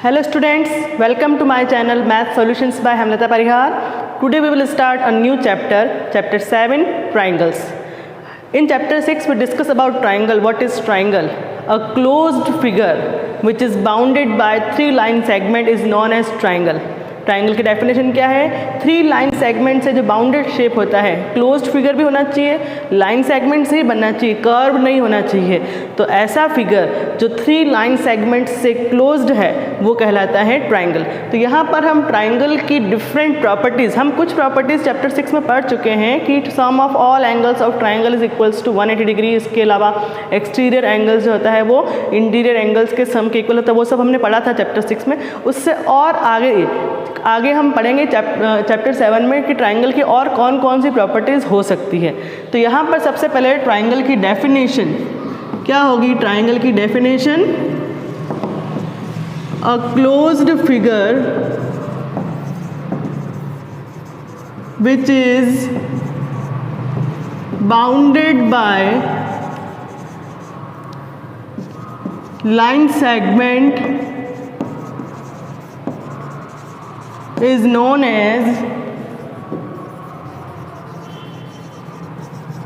Hello students, welcome to my channel Math Solutions by Hemlata Parihar. Today we will start a new chapter, chapter 7, triangles. In chapter 6 we discuss about triangle. What is triangle? A closed figure which is bounded by 3 line segment is known as triangle. Triangle की definition क्या है? 3 line segment से जो bounded shape होता है, closed figure भी होना चाहिए, लाइन सेगमेंट से ही बनना चाहिए, कर्व नहीं होना चाहिए। तो ऐसा फिगर जो 3 लाइन सेगमेंट से क्लोज्ड है वो कहलाता है ट्राइंगल। तो यहाँ पर हम ट्राइंगल की डिफरेंट प्रॉपर्टीज़, हम कुछ प्रॉपर्टीज़ चैप्टर 6 में पढ़ चुके हैं कि sum of all angles of triangle is equals to 180 degree. इसके अलावा एक्सटीरियर एंगल्स जो होता है वो इंटीरियर एंगल्स के सम के इक्वल होता है, वो सब हमने पढ़ा था चैप्टर 6 में। उससे और आगे हम पढ़ेंगे चैप्टर 7 में कि ट्राइंगल की और कौन कौन सी प्रॉपर्टीज़ हो सकती है। तो यहाँ पर सबसे पहले ट्राइंगल की डेफिनेशन क्या होगी? ट्राइंगल की definition, a closed figure which is bounded by line segment is known as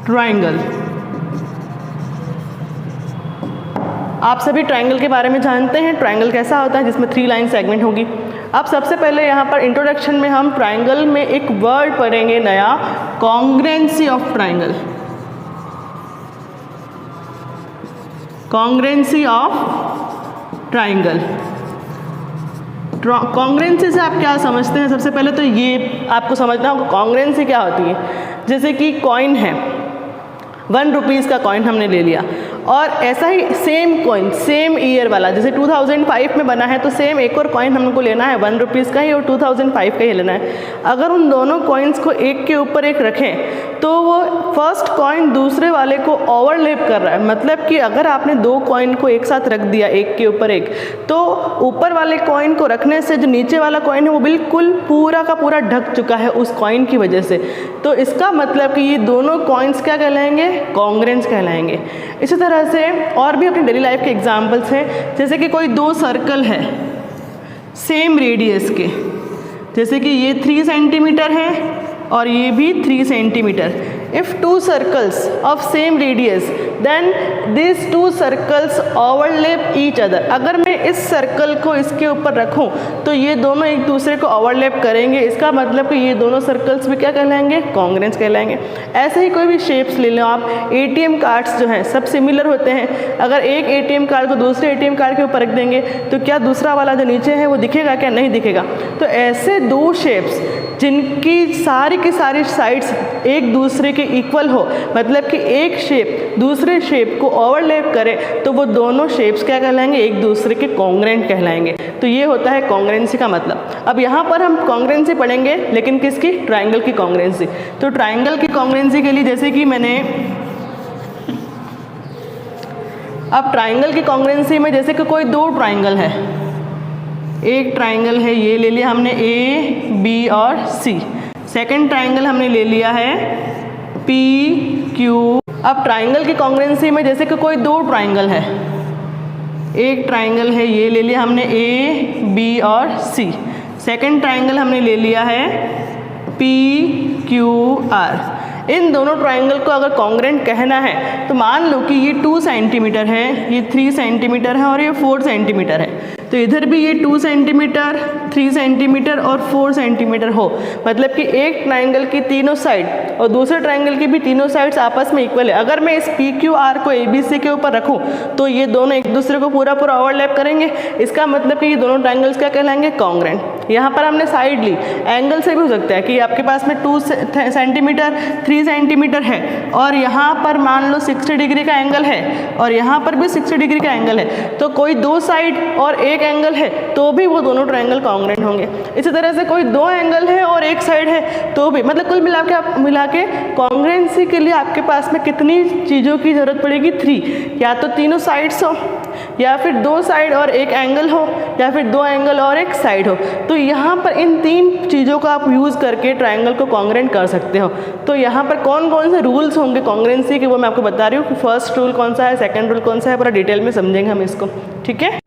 triangle. आप सभी ट्राइंगल के बारे में जानते हैं, ट्राइंगल कैसा होता है जिसमें 3 लाइन सेगमेंट होगी। अब सबसे पहले यहाँ पर इंट्रोडक्शन में हम ट्राइंगल में एक वर्ड पढ़ेंगे नया, congruency of triangle. Congruency of triangle. Congruency से आप क्या समझते हैं? सबसे पहले तो ये आपको समझना होगा कॉन्ग्रुएंसी क्या होती है। जैसे कि कॉइन है, 1 रुपीज़ का कॉइन हमने ले लिया, और ऐसा ही सेम कॉइन सेम ईयर वाला, जैसे 2005 में बना है तो सेम एक और कॉइन हमको लेना है 1 रुपीज़ का ही और 2005 का ही लेना है। अगर उन दोनों कॉइन्स को एक के ऊपर एक रखें तो वो फर्स्ट कॉइन दूसरे वाले को ओवरलैप कर रहा है। मतलब कि अगर आपने 2 कॉइन को एक साथ रख दिया एक के ऊपर एक, तो ऊपर वाले कॉइन को रखने से जो नीचे वाला कॉइन है वो बिल्कुल पूरा का पूरा ढक चुका है उस कॉइन की वजह से। तो इसका मतलब कि ये दोनों कॉइन्स क्या कहलाएंगे? कॉन्ग्रुएंस कहलाएंगे। इसी तरह से और भी अपनी डेली लाइफ के एग्जाम्पल्स हैं, जैसे कि कोई 2 सर्कल है सेम रेडियस के, जैसे कि ये 3 सेंटीमीटर है और ये भी 3 centimetre. If 2 circles of same radius then this 2 circles overlap each other. अगर मैं इस सर्कल को इसके ऊपर रखूं तो ये दोनों एक दूसरे को ओवरलैप करेंगे। इसका मतलब कि ये दोनों सर्कल्स भी क्या कहलाएंगे? कॉन्ग्रुएंस कहलाएंगे। ऐसे ही कोई भी शेप्स ले लो आप, ATM कार्ड्स जो हैं सब सिमिलर होते हैं। अगर एक ATM कार्ड को दूसरे ATM कार्ड के ऊपर रख देंगे तो क्या दूसरा वाला जो नीचे है वो दिखेगा? क्या नहीं दिखेगा। तो ऐसे 2 शेप्स जिनकी सारी की सारी साइड्स एक दूसरे के इक्वल हो, मतलब कि एक शेप दूसरे शेप को ओवरलैप करे, तो वो दोनों शेप्स क्या कहलाएंगे? एक दूसरे के कॉन्ग्रुएंट कहलाएंगे। तो ये होता है कॉन्ग्रुएंसी का मतलब। अब यहाँ पर हम कॉन्ग्रुएंसी पढ़ेंगे, लेकिन किसकी? ट्राइंगल की कॉन्ग्रुएंसी। तो ट्राइंगल की कॉन्ग्रुएंसी के लिए जैसे कि मैंने अब ट्राइंगल की कॉन्ग्रुएंसी में जैसे कि कोई 2 ट्राइंगल है, एक ट्राइंगल है ये ले लिया हमने A, B और C। सेकंड ट्राइंगल हमने ले लिया है P, Q। अब ट्राइंगल की कॉन्ग्रुएंसी में जैसे कि कोई 2 ट्राइंगल है, एक ट्राइंगल है ये ले लिया हमने A, B और C। सेकंड ट्राइंगल हमने ले लिया है P, Q, R। इन दोनों ट्राइंगल को अगर कॉन्ग्रुएंट कहना है तो मान लो कि ये 2 सेंटीमीटर है, ये 3 सेंटीमीटर है और ये 4 सेंटीमीटर है। तो इधर भी ये 2 सेंटीमीटर, 3 सेंटीमीटर और 4 सेंटीमीटर हो, मतलब कि एक ट्राइंगल की तीनों साइड और दूसरे ट्राइंगल की भी तीनों साइड्स आपस में इक्वल है। अगर मैं इस PQR को ABC के ऊपर रखूं तो ये दोनों एक दूसरे को पूरा ओवरलैप करेंगे। इसका मतलब कि ये दोनों ट्राइंगल्स क्या कहलाएंगे? कॉन्ग्रुएंट। यहाँ पर हमने साइड ली, एंगल से भी हो सकता है कि आपके पास में 2 सेंटीमीटर 3 सेंटीमीटर है और यहाँ पर मान लो 60 डिग्री का एंगल है और यहाँ पर भी 60 डिग्री का एंगल है। तो कोई 2 साइड और एक एंगल है तो भी वो दोनों ट्राइंगल कॉन्ग्रुएंट होंगे। इसी तरह से कोई 2 एंगल है और एक साइड है तो भी, मतलब कुल मिला के कॉन्ग्रुएंसी के लिए आपके पास में कितनी चीज़ों की ज़रूरत पड़ेगी? 3। या तो तीनों साइड्स हो, या फिर 2 साइड और एक एंगल हो, या फिर 2 एंगल और एक साइड हो। तो यहाँ पर इन 3 चीज़ों का आप यूज़ करके ट्राइंगल को कॉन्ग्रुएंट कर सकते हो। तो यहाँ पर कौन कौन से रूल्स होंगे कॉन्ग्रुएंसी के वो मैं आपको बता रही हूँ कि फर्स्ट रूल कौन सा है, सेकंड रूल कौन सा है, पूरा डिटेल में समझेंगे हम इसको, ठीक है।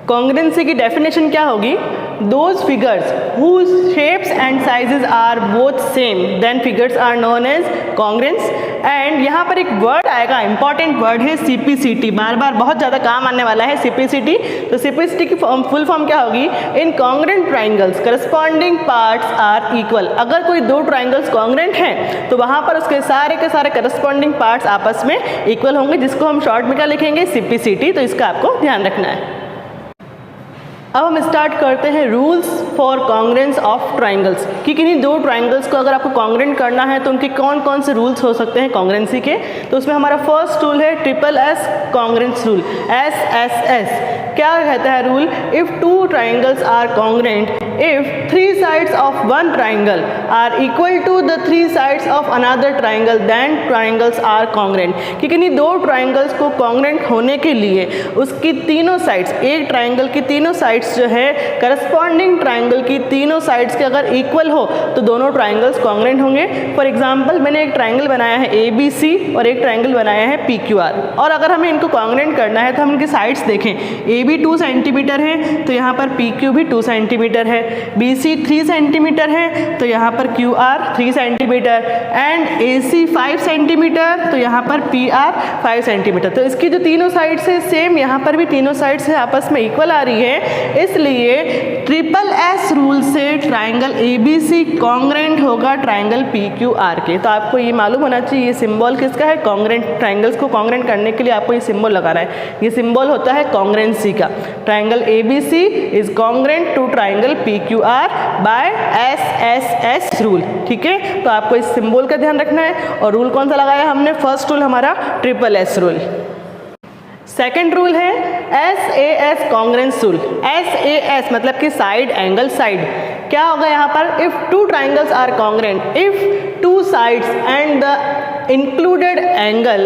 कॉन्ग्रेंसी की डेफिनेशन क्या होगी? Those figures whose shapes and sizes are both same then figures are known as congruence। And यहाँ पर एक वर्ड आएगा, इंपॉर्टेंट वर्ड है CPCT, बार बार बहुत ज़्यादा काम आने वाला है CPCT। तो CPCT की फुल फॉर्म क्या होगी? In congruent triangles corresponding parts are equal. अगर कोई दो ट्राइंगल्स कॉन्ग्रेंट हैं तो वहाँ पर उसके सारे के सारे करस्पॉन्डिंग पार्ट्स आपस में इक्वल होंगे, जिसको हम शॉर्ट में क्या लिखेंगे? CPCT। तो इसका आपको ध्यान रखना है। अब हम स्टार्ट करते हैं rules for congruence of triangles, कि किन्हीं दो ट्राइंगल्स को अगर आपको कॉन्ग्रेंट करना है तो उनके कौन कौन से रूल्स हो सकते हैं कॉन्ग्रेंसी के। तो उसमें हमारा फर्स्ट रूल है SSS कॉन्ग्रेंस रूल, SSS। क्या कहता है rule? If two triangles are congruent if three sides of one triangle are equal to the three sides of another triangle then triangles are congruent. कि किन्हीं दो triangles को congruent होने के लिए उसकी तीनों साइड्स, एक ट्राइंगल की तीनों साइड्स जो है करस्पॉन्डिंग ट्राइंगल की तीनों साइड्स के अगर इक्वल हो तो दोनों ट्राइंगल्स कॉन्ग्रेंट होंगे। फॉर एग्जांपल मैंने एक ट्राइंगल बनाया है ABC और एक ट्राइंगल बनाया है PQR, और अगर हमें इनको कॉन्ग्रेंट करना है तो हम इनकी साइड्स देखें। AB 2 सेंटीमीटर है तो यहाँ पर PQ भी 2 सेंटीमीटर है, BC 3 सेंटीमीटर है तो यहाँ पर QR 3 centimetre, and AC 5 centimetre तो यहाँ पर PR 5 सेंटीमीटर। तो इसकी जो तीनों साइड्स है सेम यहाँ पर भी तीनों साइड्स है आपस में इक्वल आ रही है, इसलिए SSS रूल से ट्राइंगल ABC कॉन्ग्रेंट होगा ट्राइंगल PQR के। तो आपको ये मालूम होना चाहिए ये सिंबल किसका है? कॉन्ग्रेंट। ट्राइंगल्स को कॉन्ग्रेंट करने के लिए आपको ये सिंबल लगाना है। ये सिंबल होता है कॉन्ग्रेंसी का। Triangle ABC is congruent to triangle PQR by SSS rule. ठीक है, तो आपको इस सिंबल का ध्यान रखना है। और रूल कौन सा लगाया हमने? फर्स्ट रूल हमारा SSS रूल। सेकेंड रूल है SAS कॉन्ग्रेंस रूल। SAS मतलब कि साइड एंगल साइड। क्या होगा यहाँ पर? If two triangles are congruent if two sides and the included angle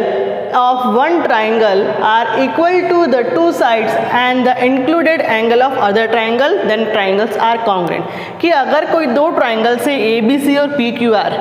of one triangle are equal to the two sides and the included angle of other triangle then triangles are congruent। कि अगर कोई दो triangle से ABC और PQR,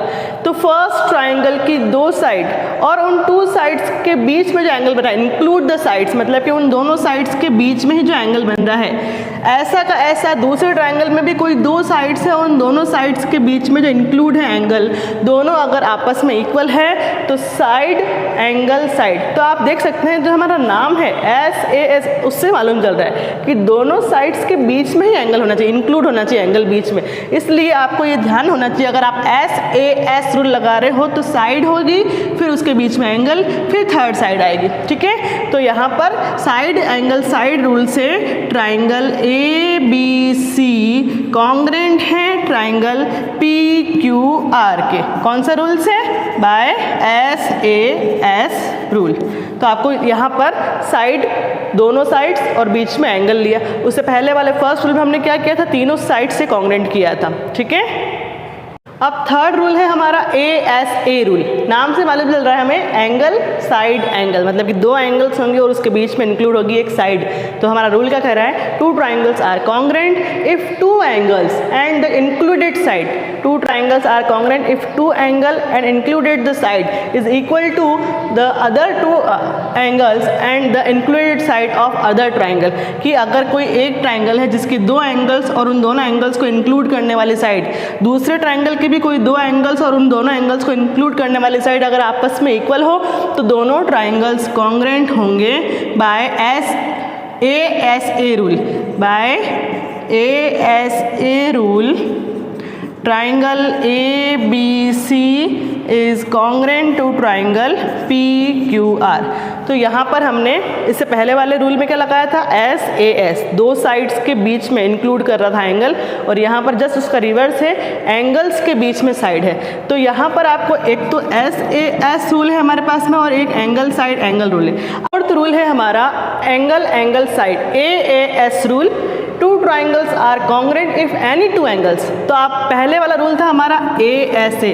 तो first triangle की दो side और उन टू साइड्स के बीच में जो एंगल बन रहा है, इंक्लूड द साइड्स मतलब कि उन दोनों साइड्स के बीच में ही जो एंगल बन रहा है, ऐसा का ऐसा दूसरे ट्राइंगल में भी कोई दो साइड्स है, उन दोनों साइड्स के बीच में जो इंक्लूड है एंगल, दोनों अगर आपस में इक्वल है तो साइड एंगल साइड। तो आप देख सकते हैं जो हमारा नाम है SAS, उससे मालूम चल रहा है कि दोनों साइड्स के बीच में ही एंगल होना चाहिए, इंक्लूड होना चाहिए एंगल बीच में। इसलिए आपको ये ध्यान होना चाहिए, अगर आप SAS रूल लगा रहे हो तो साइड होगी, फिर उसके बीच में एंगल, फिर थर्ड साइड आएगी। ठीक है, तो यहाँ पर साइड एंगल साइड रूल से ट्राइंगल ABC कॉन्ग्रेंट है ट्राइंगल PQR के। कौन सा रूल से? By SAS rule. तो आपको यहाँ पर साइड, दोनों साइड्स और बीच में एंगल लिया। उससे पहले वाले फर्स्ट रूल में हमने क्या किया था? तीनों साइड से कॉन्ग्रेंट किया था। ठीक है, अब थर्ड रूल है हमारा ASA रूल। नाम से मालूम चल रहा है हमें एंगल साइड एंगल, मतलब कि दो एंगल्स होंगे और उसके बीच में इंक्लूड होगी एक साइड। तो हमारा रूल क्या कह रहा है? Two triangles are congruent if two angles and the included side, two triangles are congruent if two angle and included the side is equal to the other two angles and the included side of other triangle. कि अगर कोई एक triangle है जिसके दो angles और उन दोनों एंगल्स को इंक्लूड करने वाली साइड, दूसरे ट्राइंगल के भी कोई दो एंगल्स और उन दोनों एंगल्स को इंक्लूड करने वाली साइड अगर आपस में इक्वल हो तो दोनों ट्राइंगल्स कॉन्ग्रेंट होंगे by ASA rule. By ASA rule triangle ABC is congruent to triangle PQR। तो यहाँ पर हमने इससे पहले वाले रूल में क्या लगाया था? SAS, दो साइड्स के बीच में इंक्लूड कर रहा था एंगल, और यहाँ पर जस्ट उसका रिवर्स है, एंगल्स के बीच में साइड है। तो यहाँ पर आपको एक तो SAS रूल है हमारे पास में और एक एंगल साइड एंगल रूल है। फोर्थ रूल है हमारा angle angle side, AAS rule. Two triangles are congruent if any two angles. तो आप पहले वाला रूल था हमारा ASA,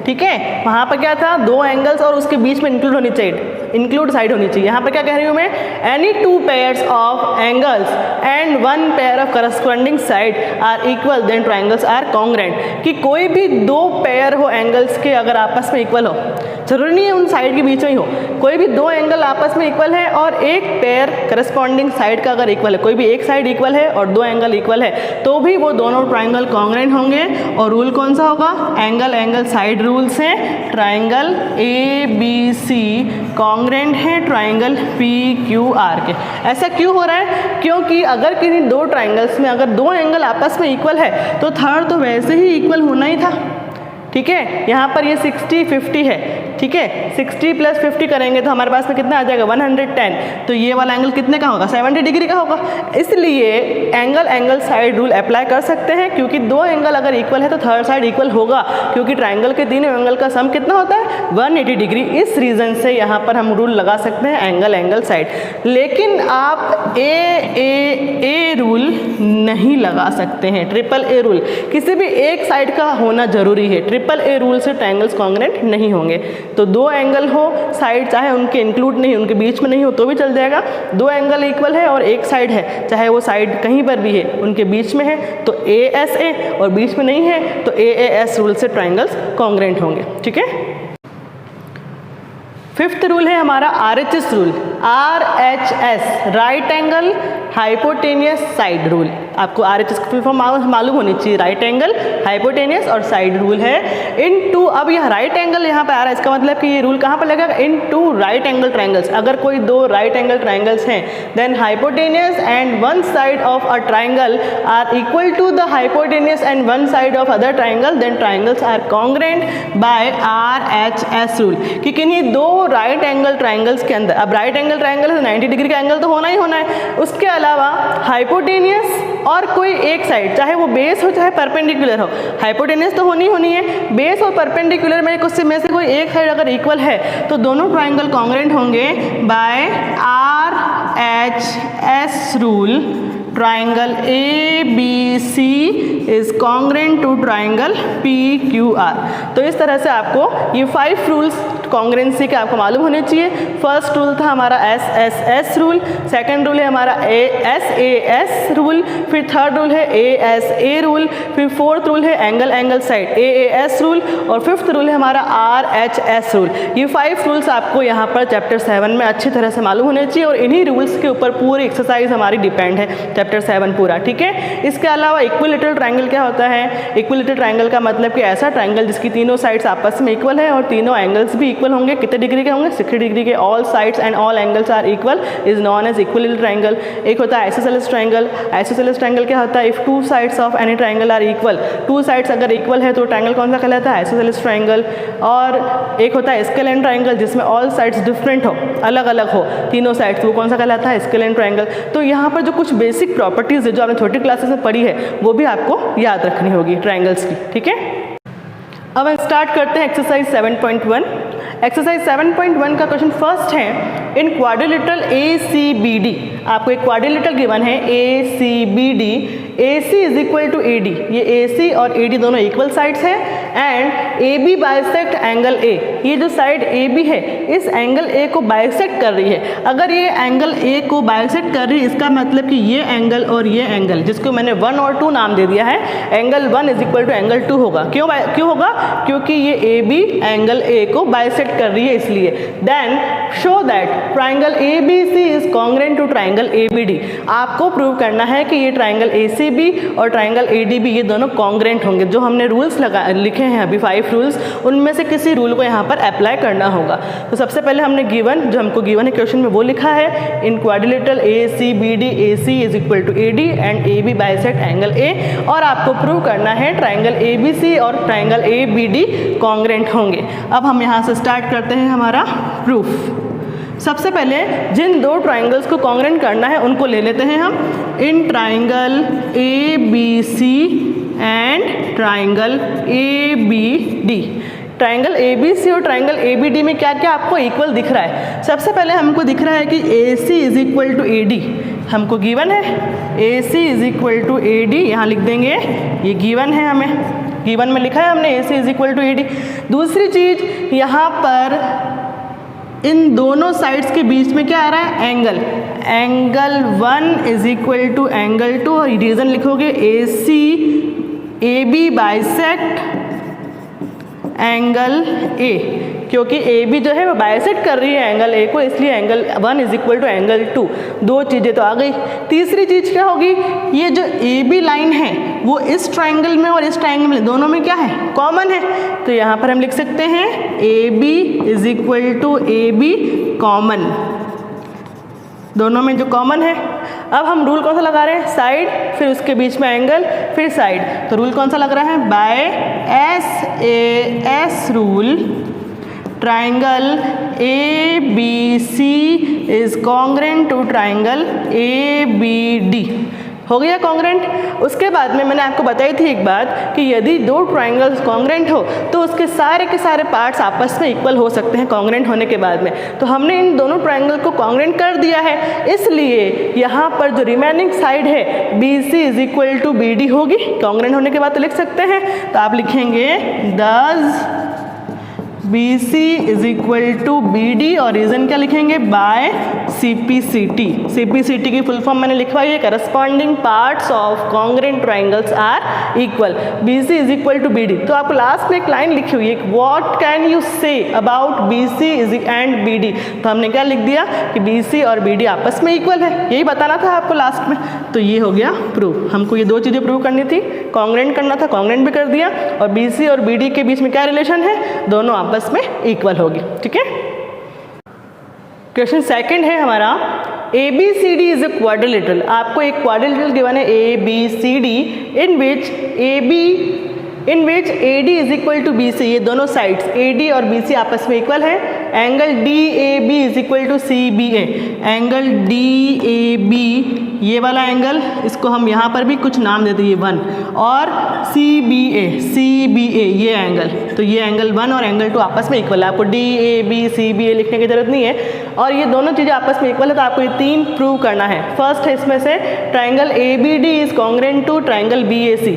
ठीक है, वहाँ पर क्या था? दो एंगल्स और उसके बीच में इंक्लूड होनी चाहिए इंक्लूड साइड होनी चाहिए। यहाँ पर क्या कह रही हूँ मैं, any two pairs of angles and one pair of corresponding side are equal then triangles are congruent, कि कोई भी दो पेयर हो एंगल्स के अगर आपस में इक्वल हो, जरूरी नहीं है उन साइड के बीच में ही हो, कोई भी दो एंगल आपस में इक्वल है और एक पेयर करस्पॉन्डिंग साइड का अगर इक्वल है, कोई भी एक साइड इक्वल है और दो एंगल इक्वल है, तो भी वो दोनों ट्राइंगल कॉन्ग्रेंट होंगे। और रूल कौन सा होगा, एंगल एंगल साइड रूल्स हैं। ट्राइंगल ABC कॉन्ग्रेंट है ट्राइंगल PQR के। ऐसा क्यों हो रहा है, क्योंकि अगर किसी दो ट्राइंगल्स में अगर दो एंगल आपस में इक्वल है तो थर्ड तो वैसे ही इक्वल होना ही था, ठीक है। यहाँ पर ये 60-50 है, ठीक है, 60 + 50 करेंगे तो हमारे पास में कितना आ जाएगा 110, तो ये वाला एंगल कितने का होगा 70 डिग्री का होगा। इसलिए angle angle side rule apply कर सकते हैं, क्योंकि दो एंगल अगर इक्वल है तो थर्ड साइड इक्वल होगा, क्योंकि ट्राइंगल के तीनों एंगल का सम कितना होता है 180 डिग्री। इस रीज़न से यहाँ पर हम रूल लगा सकते हैं एंगल एंगल साइड। लेकिन आप ए रूल नहीं लगा सकते हैं, ट्रिपल ए रूल किसी भी एक साइड का होना जरूरी है। ट्रिपल ए रूल से ट्राइंगल्स कॉन्ग्रेंट नहीं होंगे, तो दो एंगल हो साइड चाहे उनके इंक्लूड नहीं, उनके बीच में नहीं हो तो भी चल जाएगा। दो एंगल इक्वल है और एक साइड है, चाहे वो साइड कहीं पर भी है, उनके बीच में है तो ASA और बीच में नहीं है तो AAS रूल से ट्राइंगल्स कॉन्ग्रेंट होंगे, ठीक है। फिफ्थ रूल है हमारा RHS rule, RHS right angle hypotenuse side rule. आपको RHS की फुल फॉर्म मालूम होनी चाहिए, राइट एंगल हाइपोटेनियस और साइड रूल है। इन टू, अब यह राइट एंगल यहाँ पे आ रहा है, इसका मतलब कि ये रूल कहाँ पर लगेगा, in two right angle triangles. अगर कोई दो राइट एंगल ट्राइंगल्स हैं then hypotenuse and one side of a triangle are equal to the hypotenuse and one side of other triangle, then triangles are congruent by RHS rule. कि किन्हीं दो right angle triangles के अंदर, अब right angle triangle है 90 degree का angle तो होना ही होना है, उसके अलावा हाइपोटेनियस और कोई एक साइड, चाहे वो बेस हो चाहे परपेंडिकुलर हो, हाइपोटेनियस तो होनी होनी है, बेस और परपेंडिकुलर में कुछ में से कोई एक साइड अगर इक्वल है तो दोनों ट्राइंगल कॉन्ग्रेंट होंगे by RHS rule. Triangle ABC is congruent to triangle PQR। तो इस तरह से आपको ये 5 रूल्स कॉन्ग्रेंसी के आपको मालूम होने चाहिए। फर्स्ट रूल था हमारा SSS रूल, सेकंड रूल है हमारा SAS रूल, फिर थर्ड रूल है ASA रूल, फिर फोर्थ रूल है angle angle side AAS rule, और फिफ्थ रूल है हमारा RHS रूल। ये 5 रूल्स आपको यहाँ पर चैप्टर 7 में अच्छी तरह से मालूम होने चाहिए, और इन्हीं रूल्स के ऊपर पूरी एक्सरसाइज हमारी डिपेंड है, चैप्टर 7 पूरा, ठीक है। इसके अलावा इक्विलैटरल ट्राइंगल क्या होता है, इक्विलैटरल ट्राइंगल का मतलब कि ऐसा ट्राइंगल जिसकी तीनों साइड्स आपस में इक्वल है और तीनों एंगल्स भी इक्वल होंगे। कितने डिग्री के होंगे 60 डिग्री के, all sides and all angles are equal is known as equilateral triangle. एक होता है आइसोसेलेस ट्राइंगल। आइसोसेलेस ट्राइंगल क्या होता है, if two sides of any triangle are equal, two sides अगर इक्वल है तो ट्राइंगल कौन सा कहलाता है, आइसोसेलेस ट्राइंगल। और एक होता है स्केलेन ट्राइंगल जिसमें ऑल साइड्स डिफरेंट हो, अलग अलग हो तीनों साइड्स, वो कौन सा कहलाता है, स्केलेन ट्राइंगल। तो यहाँ पर जो कुछ बेसिक प्रॉपर्टीज है जो आपने छोटी क्लासेस में पढ़ी है वो भी आपको याद रखनी होगी ट्राइंगल्स की, ठीक है। अब हम स्टार्ट करते हैं एक्सरसाइज 7.1। एक्सरसाइज 7.1 का क्वेश्चन फर्स्ट है, इन क्वाड्रिलेटरल ACBD, आपको एक क्वाड्रिलेटरल गिवन है ACBD, AC is equal to AD, ये AC और AD दोनों इक्वल साइड्स हैं, and AB bisect angle A, ये जो साइड AB है इस एंगल A को बाइसेक्ट कर रही है। अगर ये एंगल A को बाइसेक्ट कर रही है इसका मतलब कि ये एंगल और ये एंगल, जिसको मैंने 1 और 2 नाम दे दिया है, angle 1 is equal to angle 2 होगा। क्यों होगा, क्योंकि ये AB एंगल A को बाइसेक्ट कर रही है इसलिए। Then show that triangle ABC is congruent to triangle ABD। आपको प्रूव करना है कि ये ट्राइंगल ACB और ट्राइंगल ADB ये दोनों कॉन्ग्रेंट होंगे। जो हमने रूल्स लिखे हैं अभी 5 रूल्स, उनमें से किसी रूल को यहाँ पर अप्लाई करना होगा। तो सबसे पहले हमने गिवन, जो हमको गिवन है क्वेश्चन में वो लिखा है, in quadrilateral ACBD AC is equal to AD and AB bisect angle A, और आपको प्रूव करना है ट्राइंगल ABC और ट्राइंगल ABD कॉन्ग्रेंट होंगे। अब हम यहाँ से स्टार्ट करते हैं हमारा प्रूफ। सबसे पहले जिन दो ट्राइंगल्स को कॉन्ग्रेंट करना है उनको ले लेते हैं हम, in triangle ABC and triangle ABD। Triangle ABC और ट्राइंगल ABD में क्या क्या आपको इक्वल दिख रहा है। सबसे पहले हमको दिख रहा है कि AC is equal to AD, हमको गिवन है AC is equal to AD, यहाँ लिख देंगे, ये गिवन है, हमें गिवन में लिखा है हमने AC is equal to AD। दूसरी चीज़ यहाँ पर इन दोनों साइड्स के बीच में क्या आ रहा है, angle, angle 1 is equal to angle 2, और रीजन लिखोगे AC AB bisect angle A, क्योंकि AB जो है वो बाइसेक्ट कर रही है एंगल A को, इसलिए angle 1 is equal to angle 2। दो चीज़ें तो आ गई। तीसरी चीज़ क्या होगी, ये जो AB लाइन है वो इस ट्राइंगल में और इस ट्राइंगल में दोनों में क्या है, कॉमन है। तो यहाँ पर हम लिख सकते हैं AB is equal to AB common, दोनों में जो कॉमन है। अब हम रूल कौन सा लगा रहे हैं, साइड, फिर उसके बीच में एंगल, फिर साइड। तो रूल कौन सा लग रहा है, by SAS rule triangle ABC is congruent to triangle ABD। हो गया कॉन्ग्रेंट। उसके बाद में मैंने आपको बताई थी एक बात कि यदि दो ट्राइंगल्स कॉन्ग्रेंट हो तो उसके सारे के सारे पार्ट्स आपस में इक्वल हो सकते हैं कॉन्ग्रेंट होने के बाद में। तो हमने इन दोनों ट्राइंगल को कॉन्ग्रेंट कर दिया है, इसलिए यहाँ पर जो रिमेनिंग साइड है BC is equal to BD होगी। कॉन्ग्रेंट होने के बाद तो लिख सकते हैं, तो आप लिखेंगे thus BC is equal to BD, और रीजन क्या लिखेंगे, बाय CPCT। CPCT की फुल फॉर्म मैंने लिखवाई है, corresponding parts of congruent triangles are equal, BC is equal to BD। तो आपको लास्ट में एक लाइन लिखी हुई है, what can you say about BC is and BD। तो हमने क्या लिख दिया कि BC और BD आपस में इक्वल है, यही बताना था आपको लास्ट में। तो ये हो गया प्रूव। हमको ये दो चीज़ें प्रूव करनी थी, कॉन्ग्रेंट करना था, कॉन्ग्रेंट भी कर दिया, और BC और BD के बीच में क्या रिलेशन है, दोनों आपस में इक्वल होगी। ठीक है। क्वेश्चन सेकंड है हमारा, ABCD इज अ क्वाड्रिलेटरल। आपको एक क्वाड्रिलेटरल गिवन है ABCD in which AD is equal to BC। ये दोनों साइड्स AD और BC आपस में इक्वल है। Angle DAB is equal to CBA। Angle DAB ये वाला एंगल, इसको हम यहाँ पर भी कुछ नाम देते हैं 1, और CBA ये एंगल, तो ये एंगल 1 और एंगल 2 आपस में इक्वल है। आपको DAB CBA लिखने की जरूरत नहीं है, और ये दोनों चीज़ें आपस में इक्वल है, तो आपको ये तीन प्रूव करना है। फर्स्ट है इसमें से, triangle ABD is congruent to triangle BAC।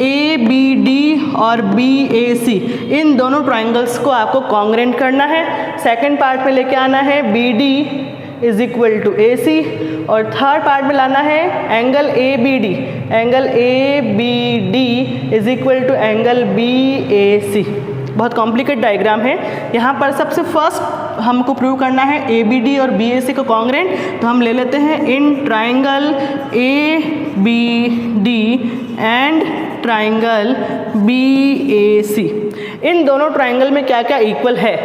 ABD और BAC इन दोनों ट्राइंगल्स को आपको कॉन्ग्रेंट करना है। सेकंड पार्ट में लेके आना है BD is equal to AC, और थर्ड पार्ट में लाना है angle ABD। Angle ABD is equal to angle BAC। बहुत कॉम्प्लिकेट डायग्राम है। यहाँ पर सबसे फर्स्ट हमको प्रूव करना है ABD और BAC को कॉन्ग्रेंट, तो हम ले लेते हैं in triangle ABD and triangle BAC। इन दोनों ट्राइंगल में क्या क्या इक्वल है,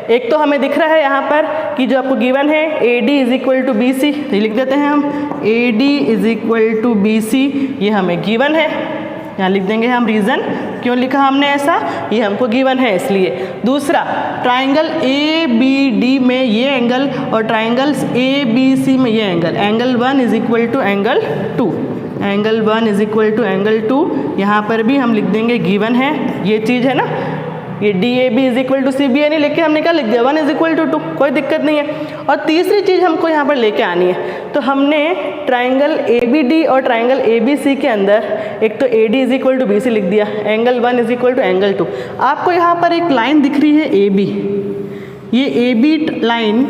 एक तो हमें दिख रहा है यहाँ पर कि जो आपको गिवन है AD is equal to BC, तो ये लिख देते हैं हम AD is equal to BC, ये हमें गिवन है। यहाँ लिख देंगे हम रीज़न क्यों लिखा हमने ऐसा, ये हमको गिवन है इसलिए। दूसरा, ट्राइंगल ABD में ये एंगल और ट्राइंगल ABC में ये angle, angle 1 is equal to angle 2, angle 1 is equal to angle 2, यहाँ पर भी हम लिख देंगे गिवन है, ये चीज़ है ना। ये DAB is equal to CBA नहीं लेके हमने क्या लिख दिया, 1 इज इक्वल टू 2, कोई दिक्कत नहीं है। और तीसरी चीज़ हमको यहाँ पर लेके आनी है, तो हमने ट्राइंगल ABD और ट्राइंगल ABC के अंदर एक तो AD is equal to BC लिख दिया, angle 1 is equal to angle 2। आपको यहाँ पर एक लाइन दिख रही है AB, ये AB लाइन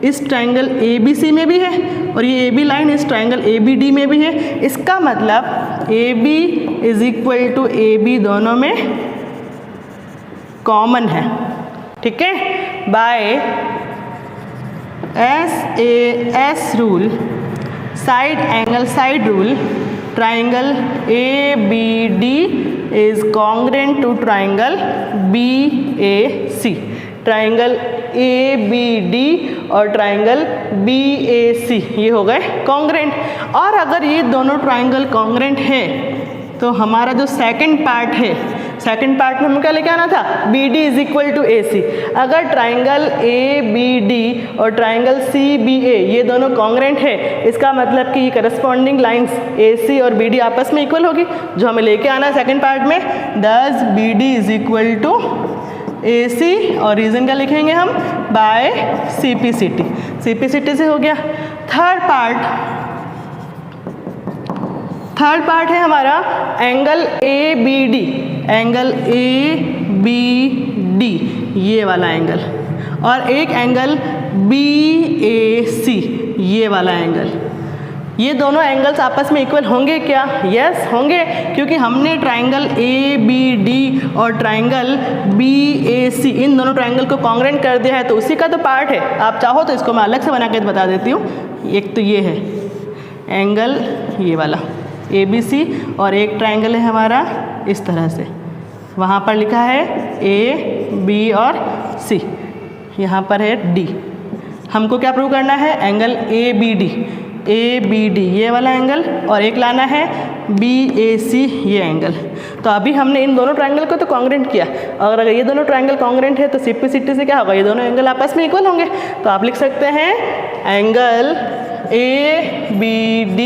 इस ट्राइंगल ABC में भी है और ये AB लाइन इस ट्राइंगल ABD में भी है। इसका मतलब AB is equal to AB दोनों में कॉमन है। ठीक है, by SAS rule, side angle side rule, triangle ABD is congruent to triangle BAC। Triangle ABD और ट्राइंगल BAC ये हो गए कॉन्ग्रेंट। और अगर ये दोनों ट्राइंगल कॉन्ग्रेंट है तो हमारा जो सेकंड पार्ट है, सेकंड पार्ट में हमें क्या लेके आना था, BD is equal to AC। अगर ट्राइंगल ABD और ट्राइंगल CBA ये दोनों कॉन्ग्रेंट है, इसका मतलब कि ये करस्पॉन्डिंग लाइंस AC और BD आपस में इक्वल होगी, जो हमें लेके आना है सेकंड पार्ट में। Thus BD is equal to AC, और रीजन क्या लिखेंगे हम, बाय CPCT से हो गया। थर्ड पार्ट है हमारा एंगल ABD, एंगल ABD ये वाला एंगल, और एक एंगल BAC, ये वाला एंगल, ये दोनों एंगल्स आपस में इक्वल होंगे क्या? यस होंगे, क्योंकि हमने ट्राइंगल ABD और ट्राइंगल BAC इन दोनों ट्राइंगल को कॉन्ग्रेंट कर दिया है, तो उसी का तो पार्ट है। आप चाहो तो इसको मैं अलग से बना के बता देती हूँ। एक तो ये है एंगल, ये वाला ABC, और एक ट्राइंगल है हमारा इस तरह से, वहाँ पर लिखा है A, B और C, यहाँ पर है D। हमको क्या प्रूव करना है? एंगल ABD ये वाला एंगल, और एक लाना है BAC ये एंगल। तो अभी हमने इन दोनों ट्रायंगल को तो कॉन्ग्रेंट किया, और अगर ये दोनों ट्रायंगल कॉन्ग्रेंट है तो सिप्लिसिटी से क्या होगा? ये दोनों एंगल आपस में इक्वल होंगे। तो आप लिख सकते हैं एंगल ABD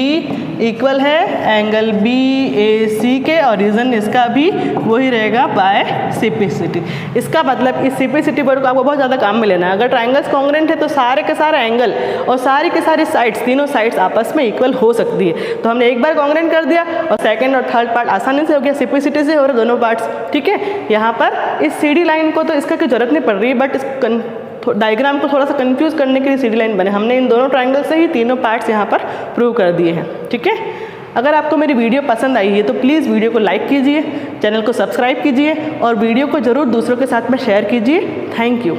इक्वल है एंगल BAC के, और रीज़न इसका भी वही रहेगा बाय सिप्लिसिटी। इसका मतलब इस सिप्लिसिटी वर्ड को आपको बहुत ज़्यादा काम में लेना है। अगर ट्रायंगल्स कॉन्ग्रेंट है तो सारे के सारे एंगल और सारी के सारी साइड्स, तीनों साइड्स आपस में इक्वल हो सकती है। तो हमने एक बार कॉन्ग्रेंट कर दिया और सेकंड और थर्ड पार्ट आसानी से हो गया, सिप्लिसिटी से हो रहे दोनों पार्ट्स। ठीक है, यहाँ पर इस CD लाइन को तो इसका कोई जरूरत नहीं पड़ रही है, बट डायग्राम को थोड़ा सा कंफ्यूज करने के लिए CD लाइन बने। हमने इन दोनों ट्रायंगल से ही तीनों पार्ट्स यहाँ पर प्रूव कर दिए हैं। ठीक है, अगर आपको मेरी वीडियो पसंद आई है तो प्लीज़ वीडियो को लाइक कीजिए, चैनल को सब्सक्राइब कीजिए और वीडियो को ज़रूर दूसरों के साथ में शेयर कीजिए। Thank you.